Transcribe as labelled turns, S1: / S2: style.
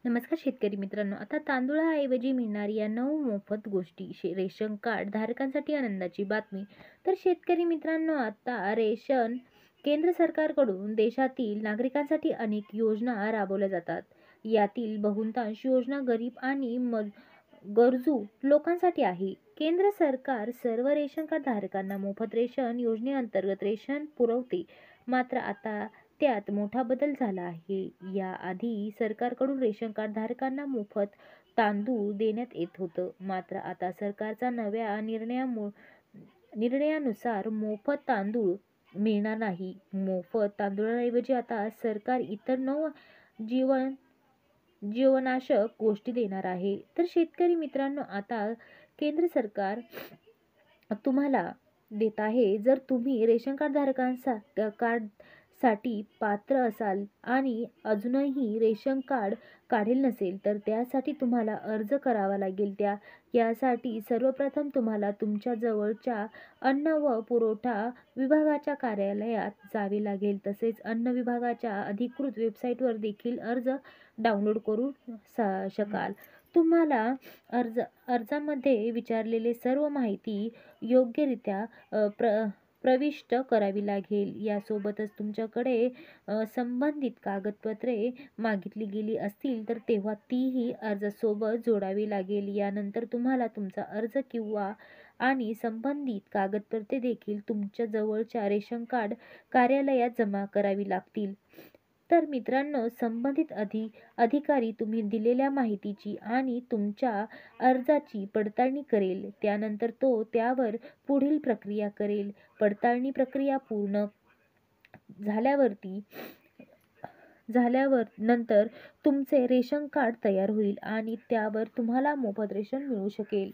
S1: नमस्कार शेतकरी मित्रांनो. आता तांदूळाऐवजी मिळणारी या 9 मोफत गोष्टी रेशन कार्ड धारकांसाठी आनंदाची बातमी. तर शेतकरी मित्रांनो, आता केंद्र सरकारकडून देशातील नागरिकांसाठी अनेक योजना राबवल्या जातात. यातील बहुतांश योजना गरीब आणि गरजू लोकांसाठी आहे. केंद्र सरकार सर्व रेशन कार्ड धारकांना मोफत रेशन योजनेअंतर्गत रेशन पुरवते. मात्र आता त्यात मोठा बदल झाला आहे. याआधी सरकारकडून रेशन कार्ड धारकांना मोफत तांदूळ देण्यात येत होतं. मात्र आता सरकारच्या नव्या निर्णयानुसार मोफत तांदूळ मिळणार नाही. मोफत तांदूळाऐवजी आता सरकार इतर 9 जीवन जीवनाशक गोष्टी देणार आहे. तर शेतकरी मित्रांनो, आता केंद्र सरकार तुम्हाला देत आहे. जर तुम्ही रेशन कार्ड कार्डसाठी पात्र असाल आणि अजूनही रेशन कार्ड काढेल नसेल, तर त्यासाठी तुम्हाला अर्ज करावा लागेल. यासाठी सर्वप्रथम तुम्हाला तुमच्या जवळच्या अन्न व पुरवठा विभागाच्या कार्यालयात जावे लागेल. तसेच अन्न विभागाच्या अधिकृत वेबसाईटवर देखील अर्ज डाउनलोड करू शकाल. तुम्हाला अर्जामध्ये विचारलेले सर्व माहिती योग्यरित्या प्रविष्ट करावी लागेल. यासोबतच तुमच्याकडे संबंधित कागदपत्रे मागितली गेली असतील तर तेव्हा तीही अर्जासोबत जोडावी लागेल. यानंतर तुम्हाला तुमचा अर्ज आणि संबंधित कागदपत्रे देखील तुमच्या जवळच्या रेशन कार्ड कार्यालयात जमा करावी लागतील. तर मित्रांनो, संबंधित अधिकारी तुम्ही दिलेल्या माहितीची आणि तुमच्या अर्जाची पडताळणी करेल. त्यानंतर तो त्यावर पुढील प्रक्रिया करेल. पडताळणी प्रक्रिया पूर्ण झाल्यावर नंतर तुमचे रेशन कार्ड तयार होईल आणि त्यावर तुम्हाला मोफत रेशन मिळू शकेल.